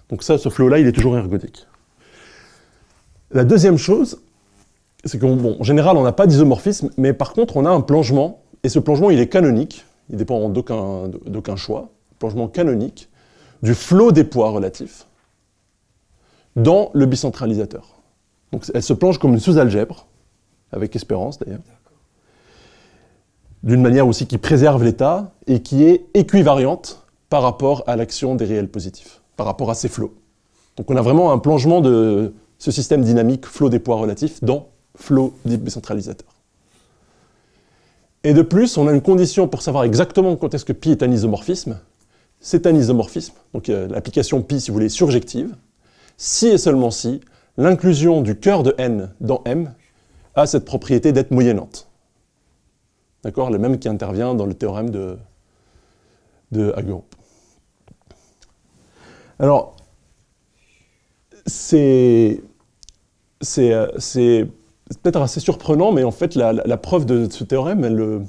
Donc ça, ce flow-là, il est toujours ergodique. La deuxième chose, c'est qu'en général, on n'a pas d'isomorphisme, mais par contre, on a un plongement, et ce plongement, il est canonique, il dépend d'aucun choix, plongement canonique, du flot des poids relatifs dans le bicentralisateur. Donc elle se plonge comme une sous-algèbre, avec espérance d'ailleurs, d'une manière aussi qui préserve l'état et qui est équivariante par rapport à l'action des réels positifs, par rapport à ces flots. Donc on a vraiment un plongement de ce système dynamique flot des poids relatifs dans flot du bicentralisateur. Et de plus, on a une condition pour savoir exactement quand est-ce que pi est un isomorphisme. C'est un isomorphisme, donc l'application pi, si vous voulez, surjective, si et seulement si l'inclusion du cœur de n dans M a cette propriété d'être moyennante. D'accord ? Le même qui intervient dans le théorème de Hagerup. Alors, c'est peut-être assez surprenant, mais en fait, la preuve de ce théorème,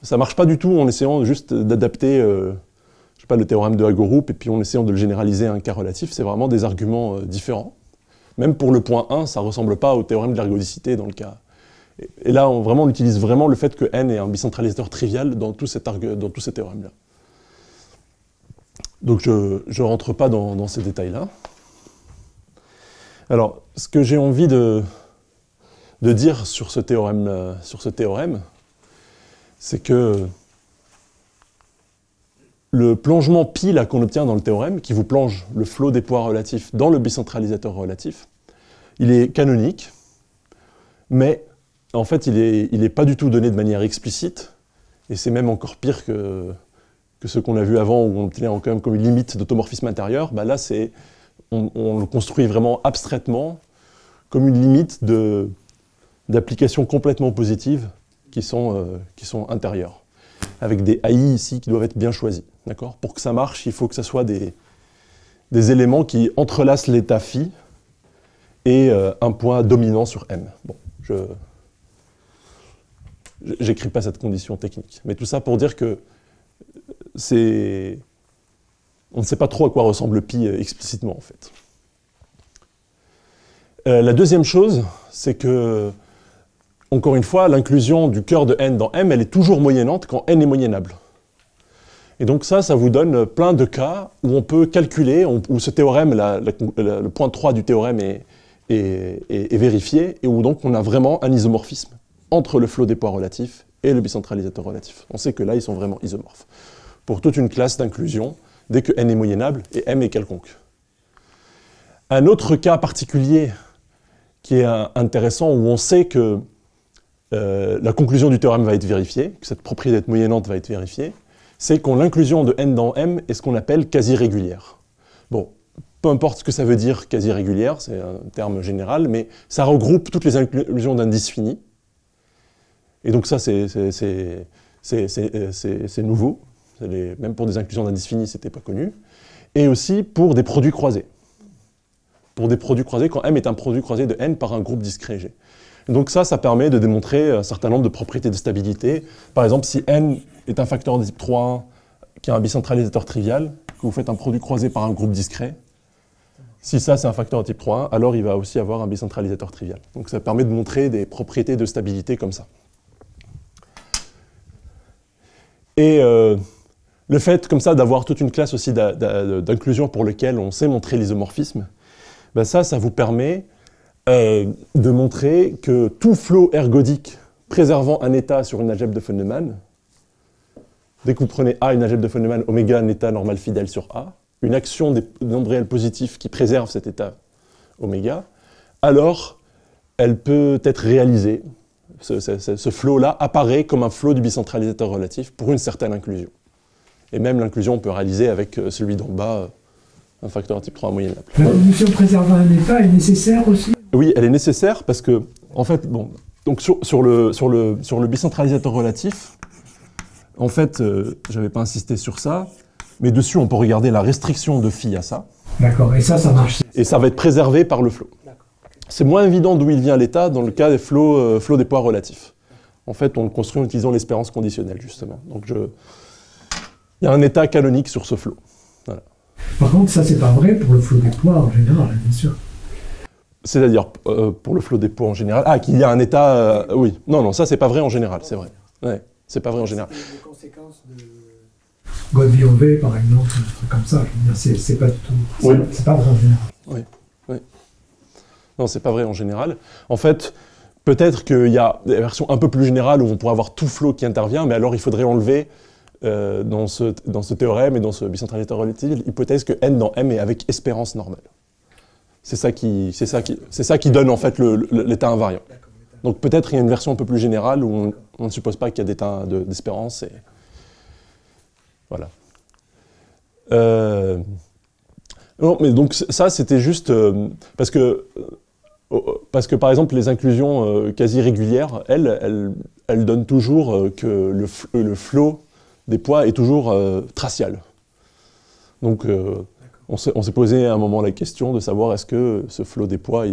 ça ne marche pas du tout en essayant juste d'adapter je sais pas, le théorème de Hagerup et puis en essayant de le généraliser à un cas relatif. C'est vraiment des arguments différents. Même pour le point 1, ça ne ressemble pas au théorème de l'ergodicité dans le cas. Et là, on utilise vraiment le fait que n est un bicentralisateur trivial dans tous ces théorèmes-là. Donc je ne rentre pas dans ces détails-là. Alors, ce que j'ai envie de dire sur ce théorème, c'est que le plongement pi qu'on obtient dans le théorème, qui vous plonge le flot des poids relatifs dans le bicentralisateur relatif, il est canonique, mais en fait, il n'est pas du tout donné de manière explicite, et c'est même encore pire que ce qu'on a vu avant, où on obtenait quand même comme une limite d'automorphisme intérieur. Bah là, on le construit vraiment abstraitement, comme une limite d'applications complètement positives qui sont intérieures, avec des AI ici qui doivent être bien choisis. D'accord ? Pour que ça marche, il faut que ce soit des éléments qui entrelacent l'état phi et un point dominant sur M. Bon, j'écris pas cette condition technique. Mais tout ça pour dire que on ne sait pas trop à quoi ressemble pi explicitement, en fait. La deuxième chose, c'est que, encore une fois, l'inclusion du cœur de n dans M, elle est toujours moyennante quand n est moyennable. Et donc ça vous donne plein de cas où on peut calculer, où ce théorème, le point 3 du théorème est vérifié, et où donc on a vraiment un isomorphisme entre le flot des poids relatifs et le bicentralisateur relatif. On sait que là, ils sont vraiment isomorphes. Pour toute une classe d'inclusion, dès que n est moyennable et m est quelconque. Un autre cas particulier qui est intéressant, où on sait que la conclusion du théorème va être vérifiée, que cette propriété d'être moyennante va être vérifiée, c'est qu'on l'inclusion de n dans M est ce qu'on appelle quasi-régulière. Bon, peu importe ce que ça veut dire quasi-régulière, c'est un terme général, mais ça regroupe toutes les inclusions d'indices finis. Et donc ça, c'est nouveau. Même pour des inclusions d'indices finis, ce n'était pas connu. Et aussi pour des produits croisés. Pour des produits croisés, quand M est un produit croisé de n par un groupe discret G. Donc ça permet de démontrer un certain nombre de propriétés de stabilité. Par exemple, si n est un facteur de type 3,1 qui a un bicentralisateur trivial, que vous faites un produit croisé par un groupe discret, si ça c'est un facteur de type 3,1, alors il va aussi avoir un bicentralisateur trivial. Donc ça permet de montrer des propriétés de stabilité comme ça. Et le fait comme ça d'avoir toute une classe aussi d'inclusion pour lequel on sait montrer l'isomorphisme, ben ça vous permet de montrer que tout flot ergodique préservant un état sur une algèbre de von Neumann, dès que vous prenez A, une algèbre de von Neumann, oméga, un état normal fidèle sur A, une action des nombres réels positifs qui préserve cet état oméga, alors elle peut être réalisée. Ce flot-là apparaît comme un flot du bicentralisateur relatif pour une certaine inclusion. Et même l'inclusion, on peut réaliser avec celui d'en bas, un facteur type 3 moyennable. La condition préservant un état est nécessaire aussi ? Oui, elle est nécessaire parce que, en fait, bon, Donc sur le bicentralisateur relatif, en fait, je n'avais pas insisté sur ça, mais dessus, on peut regarder la restriction de phi à ça. D'accord, et ça marche. Et ça va être préservé par le flot. C'est moins évident d'où il vient l'état dans le cas des flots des poids relatifs. En fait, on le construit en utilisant l'espérance conditionnelle, justement. Donc, il y a un état canonique sur ce flot. Voilà. Par contre, ça, c'est pas vrai pour le flot des poids en général, bien sûr. C'est-à-dire, pour le flot des poids en général, qu'il y a un état... oui. Non, ça, c'est pas vrai en général, c'est vrai. Ouais, c'est pas vrai en général. C'est les conséquences de... God-V, par exemple, un truc comme ça. Je veux dire, c'est pas du tout... Oui. C'est pas vrai en général. Oui. Non, c'est pas vrai en général. En fait, peut-être qu'il y a des versions un peu plus générales où on pourrait avoir tout flot qui intervient, mais alors il faudrait enlever dans ce théorème et dans ce bicentralisateur relatif l'hypothèse que n dans M est avec espérance normale. C'est ça qui donne en fait l'état invariant. Donc peut-être il y a une version un peu plus générale où on ne suppose pas qu'il y a d'état d'espérance. Et... Voilà. Non, mais donc ça c'était juste parce que par exemple les inclusions quasi régulières, elles donnent toujours que le flot des poids est toujours tracial. Donc on s'est posé à un moment la question de savoir est-ce que ce flot des poids,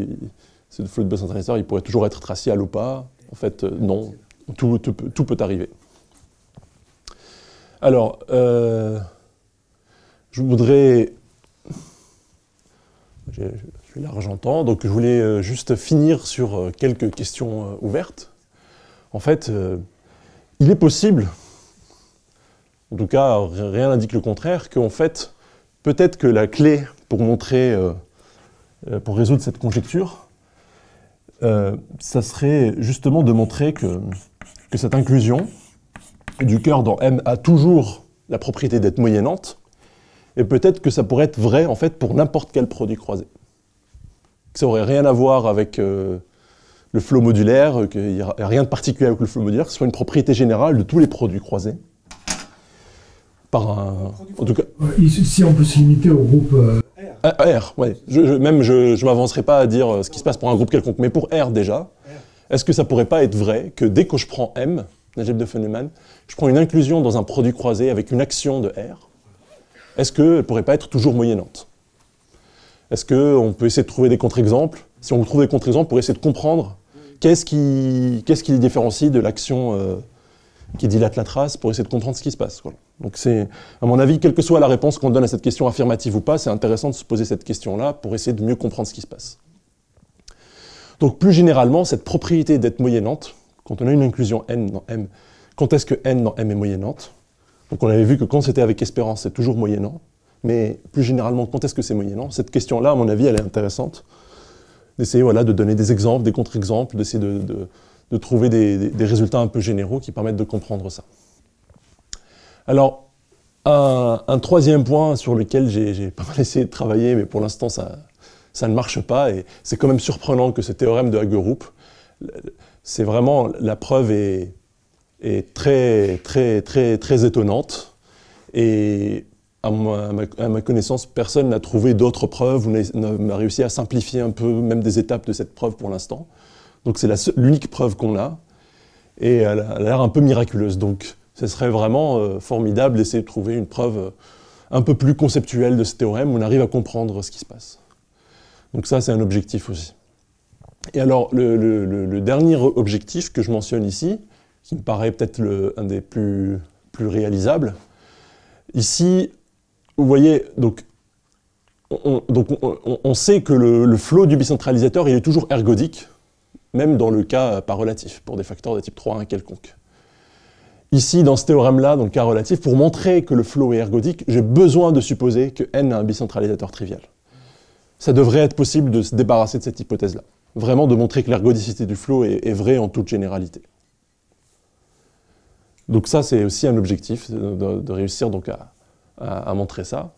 ce flot de bicentralisateur, il pourrait toujours être tracial ou pas. En fait, non, tout peut arriver. Alors, je voudrais... Je suis l'argentant, donc je voulais juste finir sur quelques questions ouvertes. En fait, il est possible, en tout cas rien n'indique le contraire, qu'en fait, peut-être que la clé pour montrer, pour résoudre cette conjecture, ça serait justement de montrer que cette inclusion du cœur dans M a toujours la propriété d'être moyennante, et peut-être que ça pourrait être vrai en fait pour n'importe quel produit croisé. Que ça n'aurait rien à voir avec le flot modulaire, qu'il n'y a rien de particulier avec le flot modulaire, que ce soit une propriété générale de tous les produits croisés. En tout cas, si on peut se limiter au groupe R, oui. Je ne m'avancerai pas à dire ce qui se passe pour un groupe quelconque, mais pour R déjà, est-ce que ça ne pourrait pas être vrai que dès que je prends M, l'algèbre de Feynman, je prends une inclusion dans un produit croisé avec une action de R, est-ce qu'elle ne pourrait pas être toujours moyennante? Est-ce qu'on peut essayer de trouver des contre-exemples? Si on trouve des contre-exemples, pour essayer de comprendre qu'est-ce qui différencie de l'action qui dilate la trace, pour essayer de comprendre ce qui se passe. Voilà. Donc c'est, à mon avis, quelle que soit la réponse qu'on donne à cette question affirmative ou pas, c'est intéressant de se poser cette question-là pour essayer de mieux comprendre ce qui se passe. Donc plus généralement, cette propriété d'être moyennante, quand on a une inclusion n dans M, quand est-ce que n dans M est moyennante? Donc on avait vu que quand c'était avec espérance, c'est toujours moyennant, mais plus généralement, quand est-ce que c'est moyennant? Cette question-là, à mon avis, elle est intéressante. D'essayer de donner des exemples, des contre-exemples, d'essayer de trouver des résultats un peu généraux qui permettent de comprendre ça. Alors, un troisième point sur lequel j'ai pas mal essayé de travailler, mais pour l'instant ça ne marche pas, et c'est quand même surprenant que ce théorème de Hagerup, c'est vraiment, la preuve est très étonnante, et à ma connaissance, personne n'a trouvé d'autres preuves, ou n'a réussi à simplifier un peu même des étapes de cette preuve pour l'instant. Donc c'est l'unique preuve qu'on a, et elle a l'air un peu miraculeuse. Donc ce serait vraiment formidable d'essayer de trouver une preuve un peu plus conceptuelle de ce théorème, où on arrive à comprendre ce qui se passe. Donc ça, c'est un objectif aussi. Et alors, le dernier objectif que je mentionne ici, qui me paraît peut-être un des plus réalisables, ici, vous voyez, donc on sait que le flot du bicentralisateur, il est toujours ergodique, même dans le cas pas relatif, pour des facteurs de type 3,1 quelconque. Ici, dans ce théorème-là, dans le cas relatif, pour montrer que le flot est ergodique, j'ai besoin de supposer que n a un bicentralisateur trivial. Ça devrait être possible de se débarrasser de cette hypothèse-là. Vraiment de montrer que l'ergodicité du flot est vraie en toute généralité. Donc ça, c'est aussi un objectif, de réussir donc à montrer ça.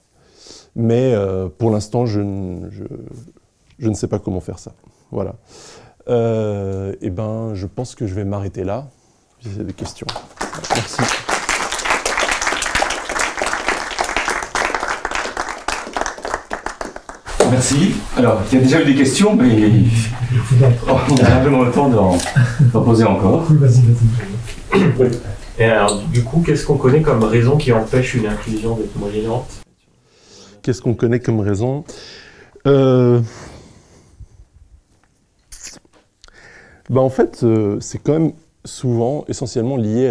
Mais pour l'instant, je ne sais pas comment faire ça. Voilà. Eh ben, je pense que je vais m'arrêter là. Si vous avez des questions. Merci. merci. Alors, il y a déjà eu des questions, mais on a largement le temps d'en poser encore. Vas-y. Et alors, du coup, qu'est-ce qu'on connaît comme raison qui empêche une inclusion d'être moyennante? Qu'est-ce qu'on connaît comme raison? En fait, c'est quand même souvent essentiellement lié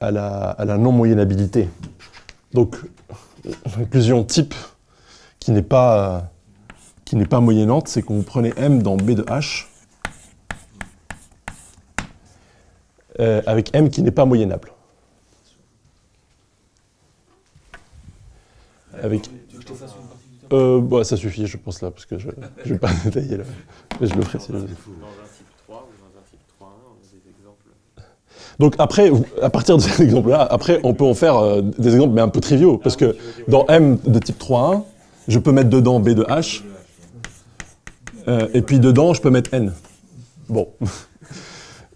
à la non-moyennabilité. Donc, l'inclusion type qui n'est pas moyennante, c'est quand vous prenez M dans B de H avec M qui n'est pas moyennable. Avec... ça suffit, je pense là, parce que je ne vais pas détailler là. Mais je le ferai si je... Donc après, à partir de cet exemple-là, après on peut en faire des exemples mais un peu triviaux, parce que dans M de type 3.1, je peux mettre dedans B de H, et puis dedans je peux mettre N. Bon,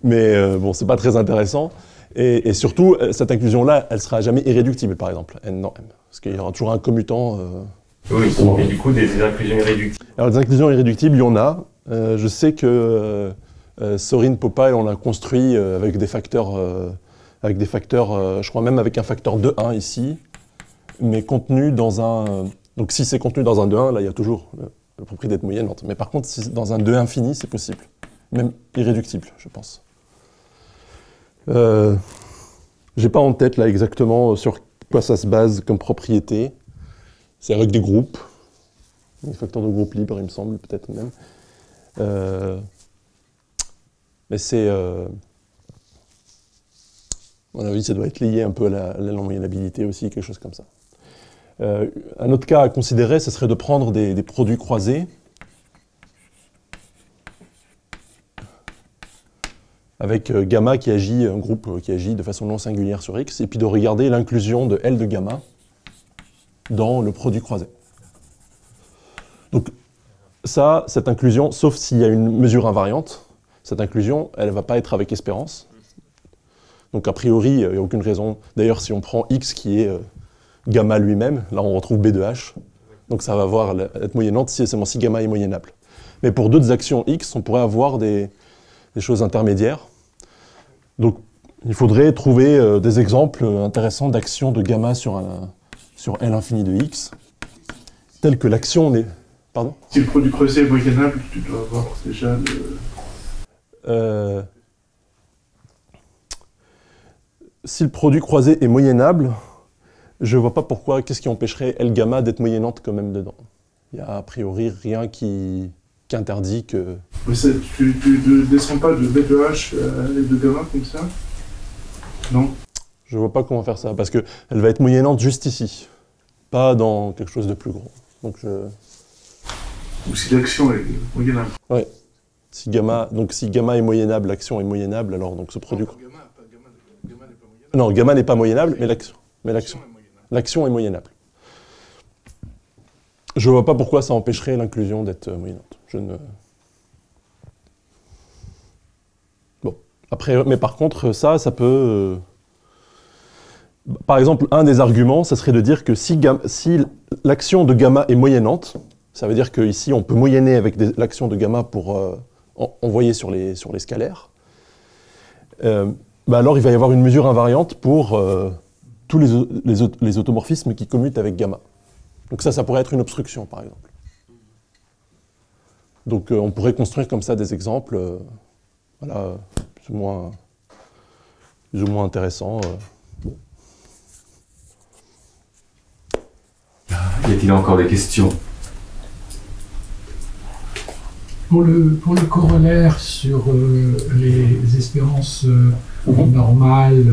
mais bon, c'est pas très intéressant, et surtout cette inclusion-là, elle sera jamais irréductible, par exemple, N dans M, parce qu'il y aura toujours un commutant. Oui, et du coup des inclusions irréductibles. Alors des inclusions irréductibles, il y en a. Je sais que Sorin Popal, on l'a construit avec des facteurs, je crois même avec un facteur de 1 ici, mais contenu dans un... Donc si c'est contenu dans un 2,1, là il y a toujours la propriété d'être moyennante. Mais par contre, si c'est dans un 2 infini, c'est possible. Même irréductible, je pense. J'ai pas en tête là exactement sur quoi ça se base comme propriété. C'est avec des groupes, des facteurs de groupe libres, il me semble, peut-être même. Mais c'est... à mon avis, ça doit être lié un peu à la non-moyennabilité aussi, quelque chose comme ça. Un autre cas à considérer, ce serait de prendre des produits croisés avec gamma qui agit, un groupe qui agit de façon non singulière sur X, et puis de regarder l'inclusion de L de gamma dans le produit croisé. Donc ça, cette inclusion, sauf s'il y a une mesure invariante, cette inclusion, elle ne va pas être avec espérance. Donc a priori, il n'y a aucune raison. D'ailleurs, si on prend X qui est gamma lui-même, là on retrouve B de H, donc ça va être moyennante si seulement si gamma est moyennable. Mais pour d'autres actions X, on pourrait avoir des choses intermédiaires. Donc il faudrait trouver des exemples intéressants d'actions de gamma sur L infini de X, telle que l'action n'est... Pardon ? Si le produit croisé est moyennable, tu dois avoir déjà le... Si le produit croisé est moyennable, je ne vois pas pourquoi, qu'est-ce qui empêcherait L gamma d'être moyennante quand même dedans. Il n'y a a priori rien qui interdit que... Mais tu ne descends pas de B de H à L de gamma comme ça? Non? Je ne vois pas comment faire ça, parce qu'elle va être moyennante juste ici, pas dans quelque chose de plus gros. Donc Ou si l'action est moyennable. Oui. Si gamma est moyennable, l'action est moyennable, alors donc ce produit... Non, gamma n'est pas moyennable. Non, gamma n'est pas moyennable, mais l'action est moyennable. Je ne vois pas pourquoi ça empêcherait l'inclusion d'être moyennante. Bon. Après, mais par contre, ça peut... Par exemple, un des arguments, ça serait de dire que si l'action de gamma est moyennante, ça veut dire qu'ici, on peut moyenner avec l'action de gamma pour envoyer sur les scalaires. Alors, il va y avoir une mesure invariante pour tous les automorphismes qui commutent avec gamma. Donc ça pourrait être une obstruction, par exemple. Donc on pourrait construire comme ça des exemples, voilà, plus ou moins intéressants. Bon. Y a-t-il encore des questions? Pour le corollaire sur les espérances normales,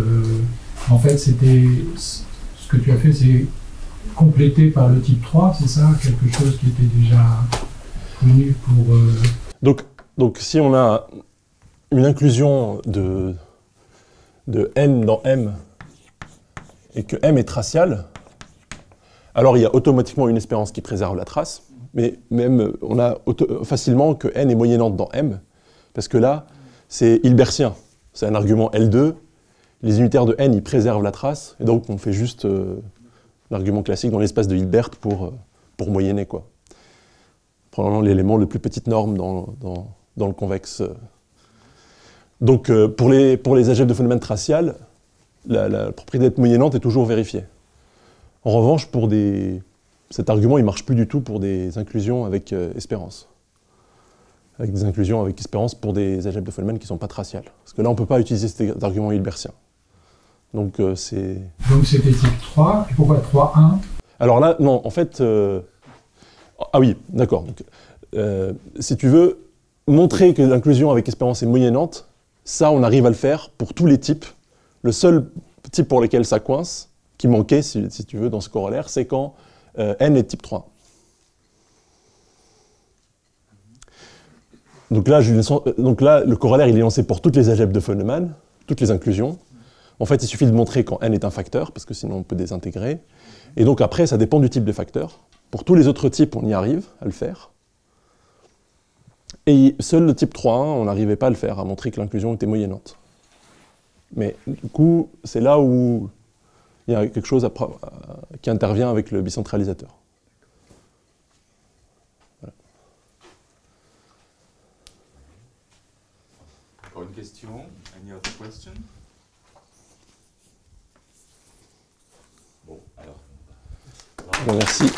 en fait, c'était ce que tu as fait, c'est complété par le type 3, c'est ça? Quelque chose qui était déjà connu pour... Donc si on a une inclusion de n dans M et que M est tracial, alors il y a automatiquement une espérance qui préserve la trace, mais même on a facilement que n est moyennante dans M, parce que là, c'est hilbertien. C'est un argument L2, les unitaires de n, ils préservent la trace, et donc on fait juste l'argument classique dans l'espace de Hilbert pour moyenner, quoi. probablement l'élément le plus petite norme dans le convexe. Donc pour les algèbres de Feynman traciales, la propriété d'être moyennante est toujours vérifiée. En revanche, cet argument, il ne marche plus du tout pour des inclusions avec espérance. Avec des inclusions avec espérance pour des algèbres de Feynman qui ne sont pas traciales. Parce que là, on ne peut pas utiliser cet argument hilbertien. Donc c'est... Donc c'était type 3, et pourquoi 3,1 ? Alors là, non, en fait... Ah oui, d'accord. Si tu veux montrer que l'inclusion avec espérance est moyennante, ça, on arrive à le faire pour tous les types. Le seul type pour lequel ça coince, qui manquait, si tu veux, dans ce corollaire, c'est quand n est type 3. Donc là, le corollaire, il est lancé pour toutes les algèbres de Feynman, toutes les inclusions. En fait, il suffit de montrer quand n est un facteur, parce que sinon on peut désintégrer. Et donc après, ça dépend du type de facteur. Pour tous les autres types, on y arrive à le faire. Et seul le type 3.1, on n'arrivait pas à le faire, à montrer que l'inclusion était moyennante. Mais du coup, c'est là où il y a quelque chose qui intervient avec le bicentralisateur. Voilà. Encore une question? Any other question? Bon, merci.